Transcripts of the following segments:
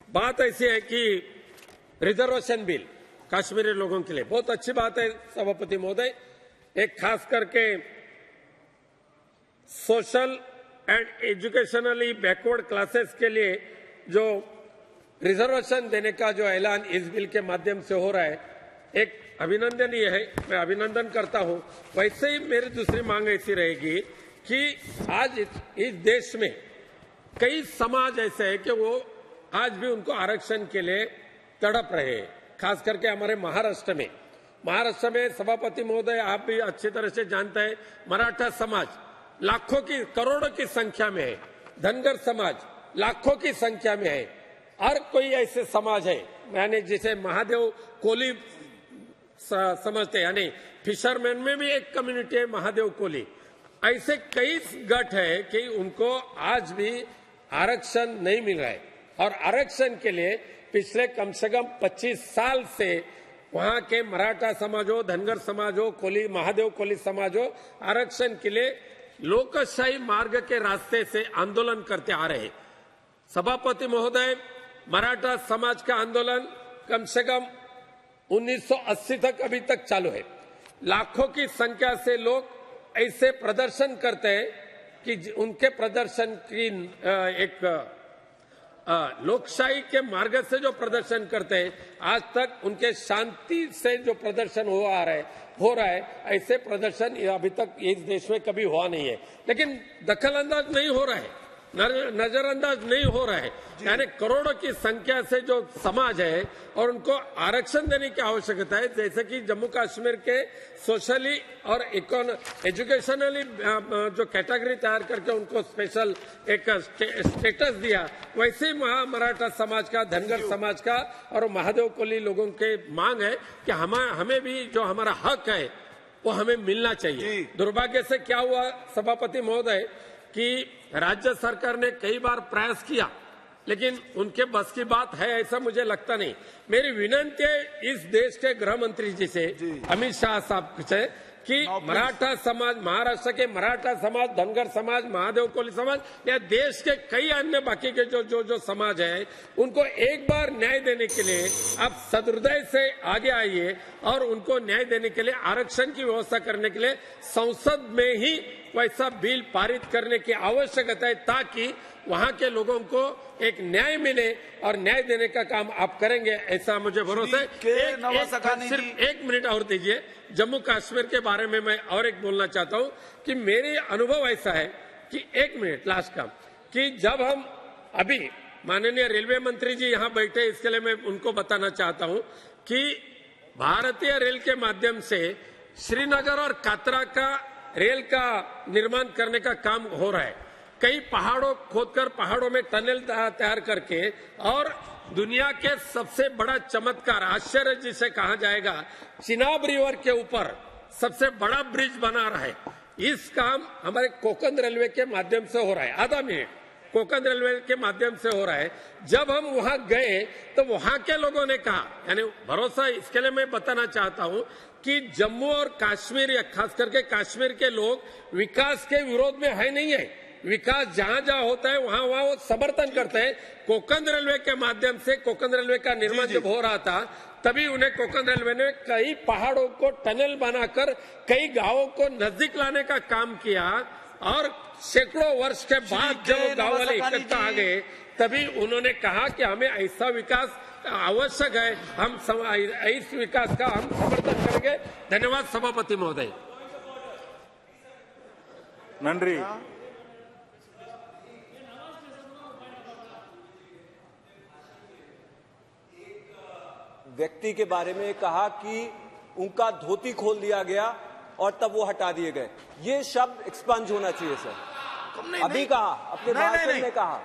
बात ऐसी है कि रिजर्वेशन बिल कश्मीरी लोगों के लिए बहुत अच्छी बात है सभापति महोदय। एक खास करके social and educationally backward classes के लिए जो रिजर्वेशन देने का जो ऐलान इस बिल के माध्यम से हो रहा है, एक अभिनंदनीय है, मैं अभिनंदन करता हूं। वैसे ही मेरी दूसरी मांग ऐसी रहेगी कि आज इस देश में कई समाज ऐसे हैं कि वो आज भी उनको आरक्षण के लिए तड़प रहे हैं। खास करके हमारे महाराष्ट्र में सभापति महोदय आप भी अच्छी तरह से जानते हैं, मराठा समाज लाखों की करोड़ों की संख्या में है, धनगर समाज लाखों की संख्या में है, और कोई ऐसे समाज है यानी जिसे महादेव कोली समझते, यानी फिशरमैन में भी एक कम्युनिटी है महादेव कोली। ऐसे कई गठ है कि उनको आज भी आरक्षण नहीं मिल रहा है, और आरक्षण के लिए पिछले कम से कम 25 साल से वहां के मराठा समाज हो, धनगर समाज हो, कोली महादेव कोली समाज हो, आरक्षण के लिए लोकशाही मार्ग के रास्ते से आंदोलन करते आ रहे हैं। सभापति महोदय, मराठा समाज का आंदोलन कम से कम 1980 तक अभी तक चालू है। लाखों की संख्या से लोग ऐसे प्रदर्शन करते हैं कि उनके प्रदर्शन की एक लोकशाही के मार्ग से जो प्रदर्शन करते हैं, आज तक उनके शांति से जो प्रदर्शन हो रहा है, ऐसे प्रदर्शन अभी तक इस देश में कभी हुआ नहीं है। लेकिन दखल अंदाज नहीं हो रहा है, नजरअंदाज नहीं हो रहा है। यानी करोड़ों की संख्या से जो समाज है और उनको आरक्षण देने की आवश्यकता है, जैसे कि जम्मू कश्मीर के सोशली और एजुकेशनली जो कैटेगरी तैयार करके उनको स्पेशल एक स्टेटस दिया, वैसे ही मराठा समाज का, धनगर समाज का और महादेव कोली लोगों के मांग है कि हमें भी जो हमारा हक है वो हमें मिलना चाहिए। दुर्भाग्य से क्या हुआ सभापति महोदय कि राज्य सरकार ने कई बार प्रयास किया, लेकिन उनके बस की बात है ऐसा मुझे लगता नहीं। मेरी विनंती है इस देश के गृह मंत्री जी से, अमित शाह साहब से, कि मराठा समाज, महाराष्ट्र के मराठा समाज, धनगर समाज, महादेव कोली समाज या देश के कई अन्य बाकी के जो समाज है, उनको एक बार न्याय देने के लिए आप सदृदय से आगे आइए और उनको न्याय देने के लिए आरक्षण की व्यवस्था करने के लिए संसद में ही वैसा बिल पारित करने की आवश्यकता है, ताकि वहां के लोगों को एक न्याय मिले और न्याय देने का काम आप करेंगे, ऐसा मुझे भरोसा है। सिर्फ एक मिनट और दीजिए। जम्मू कश्मीर के बारे में मैं और एक बोलना चाहता हूं कि मेरे अनुभव ऐसा है कि एक मिनट लास्ट का, कि जब हम अभी माननीय रेलवे मंत्री जी यहां बैठे, इसके लिए मैं उनको बताना चाहता हूं कि भारतीय रेल के माध्यम से श्रीनगर और कातरा का रेल का निर्माण करने का काम हो रहा है। कई पहाड़ों खोदकर पहाड़ों में टनल तैयार करके, और दुनिया के सबसे बड़ा चमत्कार, आश्चर्य जिसे कहा जाएगा, चिनाब रिवर के ऊपर सबसे बड़ा ब्रिज बना रहा है। इस काम हमारे कोंकण रेलवे के माध्यम से हो रहा है। आधा मिनट कोंकण रेलवे के माध्यम से हो रहा है। जब हम वहां गए तो वहां के लोगों ने कहा, यानी भरोसा, इसके लिए मैं बताना चाहता हूं कि जम्मू और कश्मीर या खास करके कश्मीर के लोग विकास के विरोध में है नहीं है। विकास जहां जहां होता है वहां वो समर्थन करते हैं। कोंकण रेलवे के माध्यम से कोंकण रेलवे का निर्माण जब हो रहा था, तभी उन्हें कोंकण रेलवे ने कई पहाड़ों को टनल बनाकर कई गांवों को नजदीक लाने का काम किया, और सैकड़ों वर्ष के बाद जब गांव वाले इकट्ठा आ गए, तभी उन्होंने कहा कि हमें ऐसा विकास आवश्यक है, हम इस विकास का हम समर्थन करेंगे। धन्यवाद सभापति महोदय। नंरी व्यक्ति के बारे में कहा कि उनका धोती खोल दिया गया और तब वो हटा दिए गए। ये शब्द एक्सपंज होना चाहिए सर। अभी कहा, अपने भाषण में कहा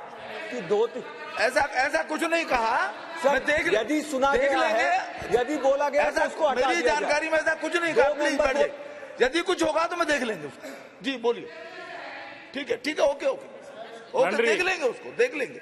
कि धोती, ऐसा कुछ नहीं कहा सर। यदि सुना गया है, यदि बोला गया तो उसको हटा दिया मेरी जानकारी में ऐसा कुछ नहीं कहा। प्लीज बैठिए, यदि कुछ होगा तो मैं देख लेंगे उसको। जी बोलिए। ठीक है, ओके, देख लेंगे उसको, देख लेंगे।